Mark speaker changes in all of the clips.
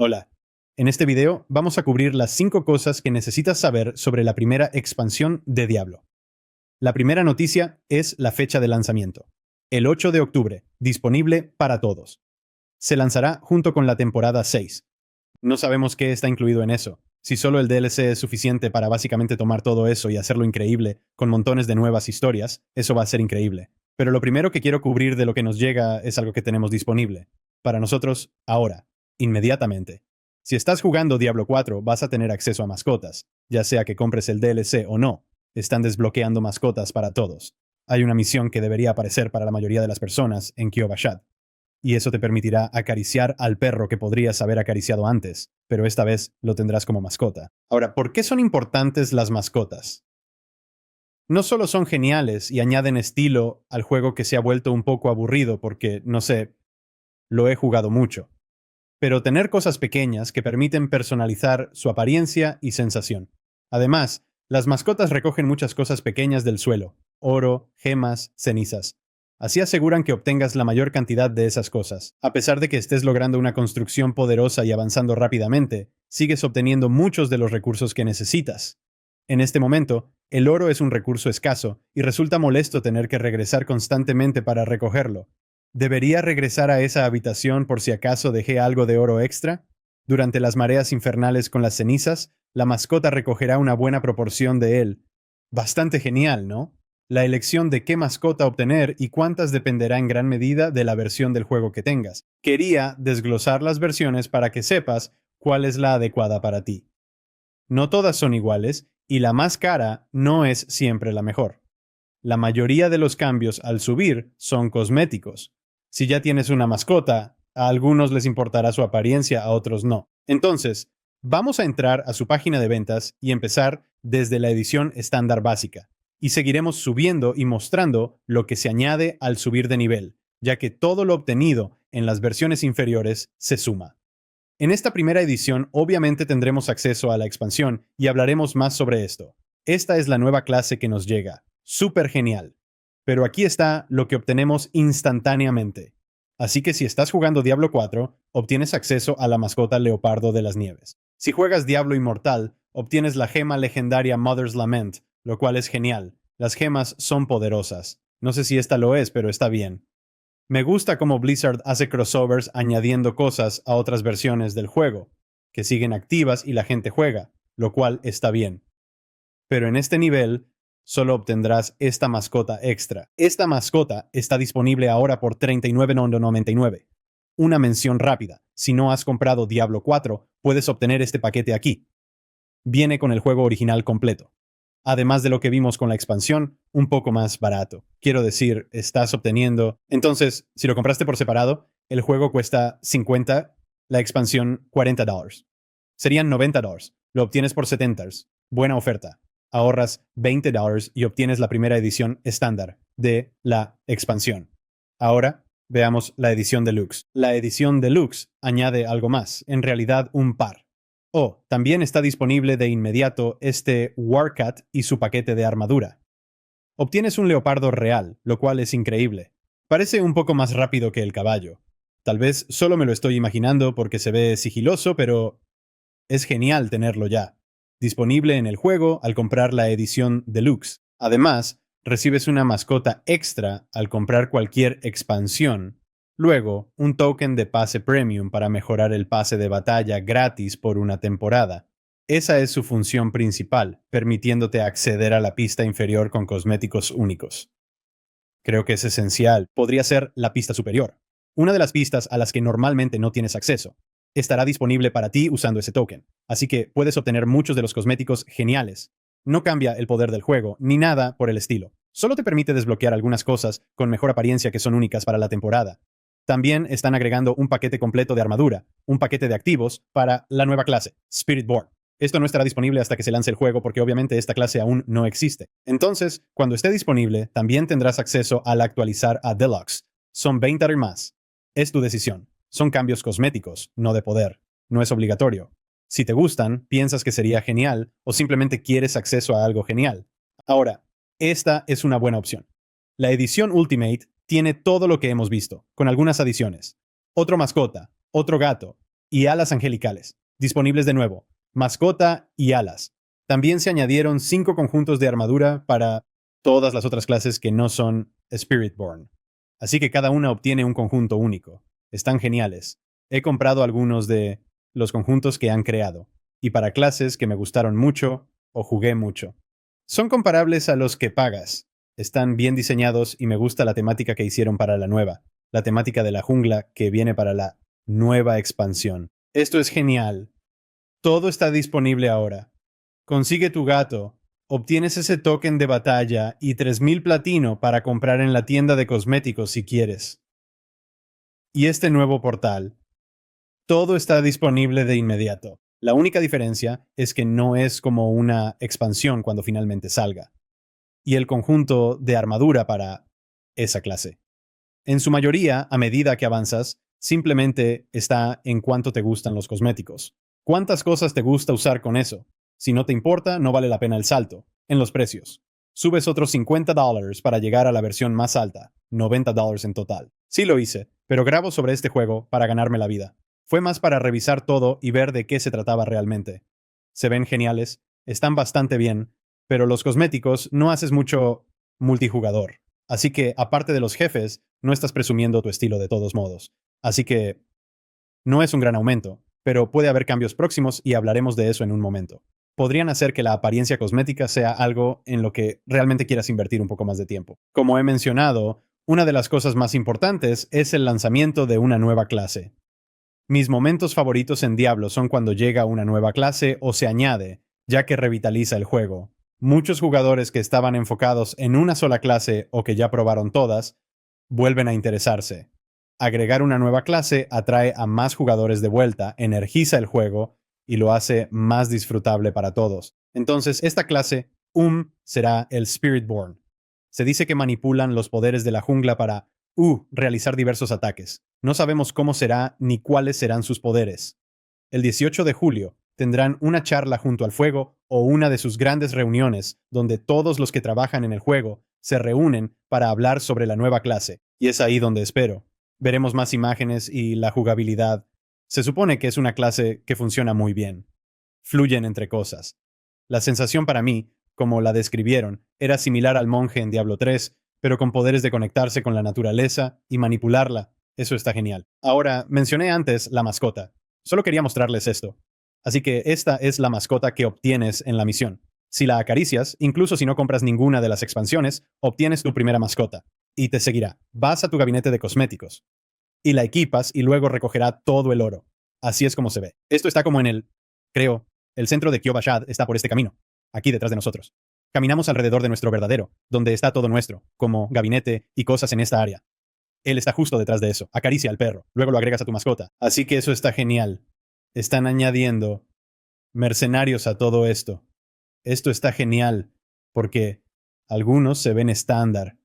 Speaker 1: Hola. En este video vamos a cubrir las 5 cosas que necesitas saber sobre la primera expansión de Diablo. La primera noticia es la fecha de lanzamiento. El 8 de octubre, disponible para todos. Se lanzará junto con la temporada 6. No sabemos qué está incluido en eso. Si solo el DLC es suficiente para básicamente tomar todo eso y hacerlo increíble, con montones de nuevas historias, eso va a ser increíble. Pero lo primero que quiero cubrir de lo que nos llega es algo que tenemos disponible. Para nosotros, ahora, inmediatamente. Si estás jugando Diablo 4, vas a tener acceso a mascotas, ya sea que compres el DLC o no. Están desbloqueando mascotas para todos. Hay una misión que debería aparecer para la mayoría de las personas en Kyovashad, y eso te permitirá acariciar al perro que podrías haber acariciado antes, pero esta vez lo tendrás como mascota. Ahora, ¿por qué son importantes las mascotas? No solo son geniales y añaden estilo al juego que se ha vuelto un poco aburrido porque, no sé, lo he jugado mucho, pero tener cosas pequeñas que permiten personalizar su apariencia y sensación. Además, las mascotas recogen muchas cosas pequeñas del suelo: oro, gemas, cenizas. Así aseguran que obtengas la mayor cantidad de esas cosas. A pesar de que estés logrando una construcción poderosa y avanzando rápidamente, sigues obteniendo muchos de los recursos que necesitas. En este momento, el oro es un recurso escaso y resulta molesto tener que regresar constantemente para recogerlo. ¿Debería regresar a esa habitación por si acaso dejé algo de oro extra? Durante las mareas infernales con las cenizas, la mascota recogerá una buena proporción de él. Bastante genial, ¿no? La elección de qué mascota obtener y cuántas dependerá en gran medida de la versión del juego que tengas. Quería desglosar las versiones para que sepas cuál es la adecuada para ti. No todas son iguales y la más cara no es siempre la mejor. La mayoría de los cambios al subir son cosméticos. Si ya tienes una mascota, a algunos les importará su apariencia, a otros no. Entonces, vamos a entrar a su página de ventas y empezar desde la edición estándar básica. Y seguiremos subiendo y mostrando lo que se añade al subir de nivel, ya que todo lo obtenido en las versiones inferiores se suma. En esta primera edición obviamente tendremos acceso a la expansión y hablaremos más sobre esto. Esta es la nueva clase que nos llega. Súper genial. Pero aquí está lo que obtenemos instantáneamente. Así que si estás jugando Diablo 4, obtienes acceso a la mascota Leopardo de las Nieves. Si juegas Diablo Inmortal, obtienes la gema legendaria Mother's Lament, lo cual es genial. Las gemas son poderosas. No sé si esta lo es, pero está bien. Me gusta cómo Blizzard hace crossovers añadiendo cosas a otras versiones del juego, que siguen activas y la gente juega, lo cual está bien. Pero en este nivel, solo obtendrás esta mascota extra. Esta mascota está disponible ahora por $39.99. Una mención rápida: si no has comprado Diablo 4, puedes obtener este paquete aquí. Viene con el juego original completo. Además de lo que vimos con la expansión, un poco más barato. Quiero decir, estás obteniendo... Entonces, si lo compraste por separado, el juego cuesta $50, la expansión $40. Serían $90. Lo obtienes por $70. Buena oferta. Ahorras $20 y obtienes la primera edición estándar de la expansión. Ahora, veamos la edición deluxe. La edición deluxe añade algo más, en realidad un par. Oh, también está disponible de inmediato este Warcat y su paquete de armadura. Obtienes un leopardo real, lo cual es increíble. Parece un poco más rápido que el caballo. Tal vez solo me lo estoy imaginando porque se ve sigiloso, pero es genial tenerlo ya. Disponible en el juego al comprar la edición deluxe. Además, recibes una mascota extra al comprar cualquier expansión. Luego, un token de pase premium para mejorar el pase de batalla gratis por una temporada. Esa es su función principal, permitiéndote acceder a la pista inferior con cosméticos únicos. Creo que es esencial. Podría ser la pista superior, una de las pistas a las que normalmente no tienes acceso. Estará disponible para ti usando ese token, así que puedes obtener muchos de los cosméticos geniales. No cambia el poder del juego, ni nada por el estilo. Solo te permite desbloquear algunas cosas con mejor apariencia que son únicas para la temporada. También están agregando un paquete completo de armadura, un paquete de activos para la nueva clase, Spiritborn. Esto no estará disponible hasta que se lance el juego porque obviamente esta clase aún no existe. Entonces, cuando esté disponible, también tendrás acceso al actualizar a Deluxe. Son $20 más. Es tu decisión. Son cambios cosméticos, no de poder. No es obligatorio. Si te gustan, piensas que sería genial o simplemente quieres acceso a algo genial. Ahora, esta es una buena opción. La edición Ultimate tiene todo lo que hemos visto, con algunas adiciones. Otro mascota, otro gato, y alas angelicales, disponibles de nuevo, mascota y alas. También se añadieron 5 conjuntos de armadura para todas las otras clases que no son Spiritborn. Así que cada una obtiene un conjunto único. Están geniales. He comprado algunos de los conjuntos que han creado, y para clases que me gustaron mucho o jugué mucho. Son comparables a los que pagas. Están bien diseñados y me gusta la temática que hicieron para la nueva, la temática de la jungla que viene para la nueva expansión. Esto es genial. Todo está disponible ahora. Consigue tu gato, obtienes ese token de batalla y 3000 platino para comprar en la tienda de cosméticos si quieres. Y este nuevo portal. Todo está disponible de inmediato. La única diferencia es que no es como una expansión cuando finalmente salga. Y el conjunto de armadura para esa clase. En su mayoría, a medida que avanzas, simplemente está en cuánto te gustan los cosméticos. ¿Cuántas cosas te gusta usar con eso? Si no te importa, no vale la pena el salto. En los precios. Subes otros $50 para llegar a la versión más alta, $90 en total. Sí lo hice, pero grabo sobre este juego para ganarme la vida. Fue más para revisar todo y ver de qué se trataba realmente. Se ven geniales, están bastante bien, pero los cosméticos no haces mucho multijugador. Así que, aparte de los jefes, no estás presumiendo tu estilo de todos modos. Así que, no es un gran aumento, pero puede haber cambios próximos y hablaremos de eso en un momento. Podrían hacer que la apariencia cosmética sea algo en lo que realmente quieras invertir un poco más de tiempo. Como he mencionado, una de las cosas más importantes es el lanzamiento de una nueva clase. Mis momentos favoritos en Diablo son cuando llega una nueva clase o se añade, ya que revitaliza el juego. Muchos jugadores que estaban enfocados en una sola clase o que ya probaron todas, vuelven a interesarse. Agregar una nueva clase atrae a más jugadores de vuelta, energiza el juego y lo hace más disfrutable para todos. Entonces, esta clase, será el Spiritborn. Se dice que manipulan los poderes de la jungla para, realizar diversos ataques. No sabemos cómo será ni cuáles serán sus poderes. El 18 de julio tendrán una charla junto al fuego o una de sus grandes reuniones donde todos los que trabajan en el juego se reúnen para hablar sobre la nueva clase. Y es ahí donde espero. Veremos más imágenes y la jugabilidad. Se supone que es una clase que funciona muy bien. Fluyen entre cosas. La sensación para mí, como la describieron, era similar al monje en Diablo 3, pero con poderes de conectarse con la naturaleza y manipularla. Eso está genial. Ahora, mencioné antes la mascota. Solo quería mostrarles esto. Así que esta es la mascota que obtienes en la misión. Si la acaricias, incluso si no compras ninguna de las expansiones, obtienes tu primera mascota. Y te seguirá. Vas a tu gabinete de cosméticos. Y la equipas y luego recogerá todo el oro. Así es como se ve. Esto está como en el centro de Kyovashad está por este camino, aquí detrás de nosotros. Caminamos alrededor de nuestro verdadero, donde está todo nuestro, como gabinete y cosas en esta área. Él está justo detrás de eso. Acaricia al perro. Luego lo agregas a tu mascota. Así que eso está genial. Están añadiendo mercenarios a todo esto. Esto está genial, porque algunos se ven estándar.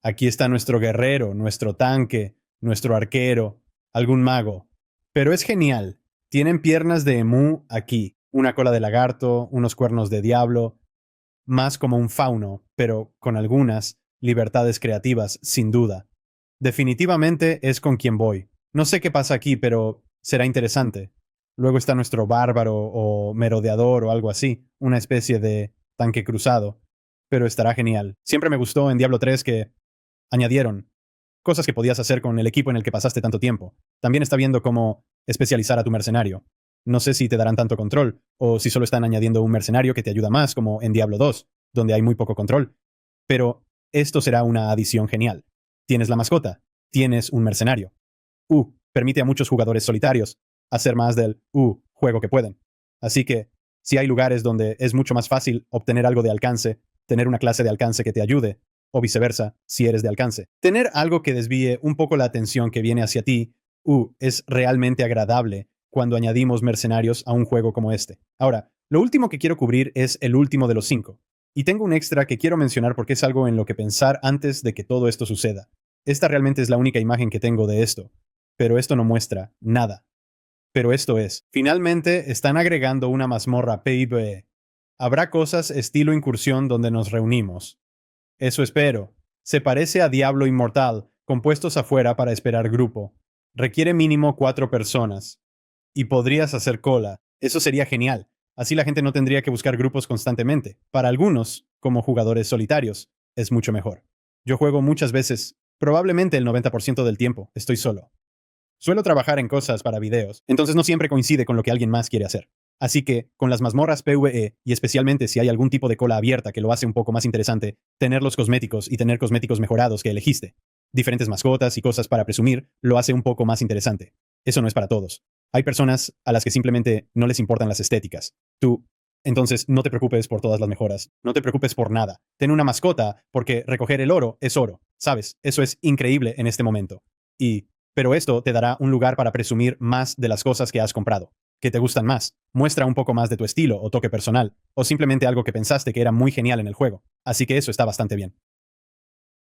Speaker 1: Aquí está nuestro guerrero, nuestro tanque, nuestro arquero, algún mago. Pero es genial. Tienen piernas de emú aquí, una cola de lagarto, unos cuernos de diablo, más como un fauno, pero con algunas libertades creativas, sin duda. Definitivamente es con quien voy. No sé qué pasa aquí, pero será interesante. Luego está nuestro bárbaro o merodeador o algo así, una especie de tanque cruzado. Pero estará genial. Siempre me gustó en Diablo 3 que añadieron cosas que podías hacer con el equipo en el que pasaste tanto tiempo. También está viendo cómo especializar a tu mercenario. No sé si te darán tanto control, o si solo están añadiendo un mercenario que te ayuda más, como en Diablo 2, donde hay muy poco control. Pero esto será una adición genial. Tienes la mascota, tienes un mercenario. Permite a muchos jugadores solitarios hacer más del juego que pueden. Así que, si hay lugares donde es mucho más fácil obtener algo de alcance, tener una clase de alcance que te ayude, o viceversa, si eres de alcance. Tener algo que desvíe un poco la atención que viene hacia ti, es realmente agradable cuando añadimos mercenarios a un juego como este. Ahora, lo último que quiero cubrir es el último de los 5. Y tengo un extra que quiero mencionar porque es algo en lo que pensar antes de que todo esto suceda. Esta realmente es la única imagen que tengo de esto, pero esto no muestra nada. Pero esto es, finalmente están agregando una mazmorra PvE. Habrá cosas estilo incursión donde nos reunimos. Eso espero. Se parece a Diablo Inmortal, compuestos afuera para esperar grupo. Requiere mínimo 4 personas. Y podrías hacer cola. Eso sería genial. Así la gente no tendría que buscar grupos constantemente. Para algunos, como jugadores solitarios, es mucho mejor. Yo juego muchas veces, probablemente el 90% del tiempo, estoy solo. Suelo trabajar en cosas para videos, entonces no siempre coincide con lo que alguien más quiere hacer. Así que, con las mazmorras PvE, y especialmente si hay algún tipo de cola abierta que lo hace un poco más interesante, tener los cosméticos y tener cosméticos mejorados que elegiste, diferentes mascotas y cosas para presumir, lo hace un poco más interesante. Eso no es para todos. Hay personas a las que simplemente no les importan las estéticas. Entonces, no te preocupes por todas las mejoras. No te preocupes por nada. Ten una mascota, porque recoger el oro es oro. ¿Sabes? Eso es increíble en este momento. Pero esto te dará un lugar para presumir más de las cosas que has comprado, que te gustan más. Muestra un poco más de tu estilo o toque personal, o simplemente algo que pensaste que era muy genial en el juego. Así que eso está bastante bien.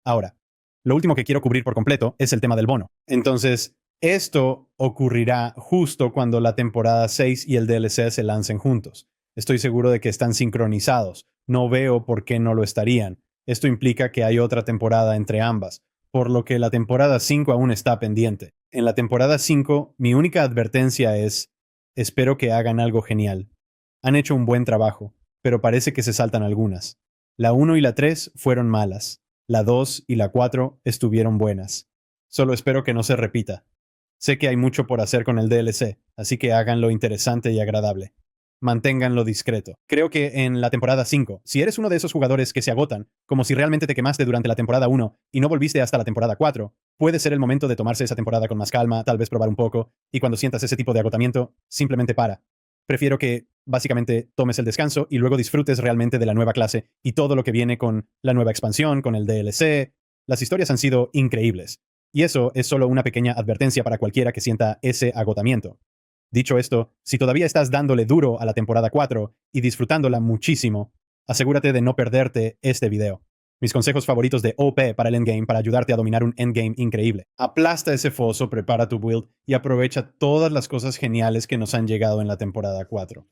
Speaker 1: Ahora, lo último que quiero cubrir por completo es el tema del bono. Entonces, esto ocurrirá justo cuando la temporada 6 y el DLC se lancen juntos. Estoy seguro de que están sincronizados. No veo por qué no lo estarían. Esto implica que hay otra temporada entre ambas, por lo que la temporada 5 aún está pendiente. En la temporada 5, mi única advertencia es, espero que hagan algo genial. Han hecho un buen trabajo, pero parece que se saltan algunas. La 1 y la 3 fueron malas. La 2 y la 4 estuvieron buenas. Solo espero que no se repita. Sé que hay mucho por hacer con el DLC, así que háganlo interesante y agradable. Manténganlo discreto. Creo que en la temporada 5, si eres uno de esos jugadores que se agotan, como si realmente te quemaste durante la temporada 1 y no volviste hasta la temporada 4, puede ser el momento de tomarse esa temporada con más calma, tal vez probar un poco, y cuando sientas ese tipo de agotamiento, simplemente para. Prefiero que básicamente tomes el descanso y luego disfrutes realmente de la nueva clase y todo lo que viene con la nueva expansión, con el DLC. Las historias han sido increíbles. Y eso es solo una pequeña advertencia para cualquiera que sienta ese agotamiento. Dicho esto, si todavía estás dándole duro a la temporada 4 y disfrutándola muchísimo, asegúrate de no perderte este video. Mis consejos favoritos de OP para el endgame para ayudarte a dominar un endgame increíble. Aplasta ese foso, prepara tu build y aprovecha todas las cosas geniales que nos han llegado en la temporada 4.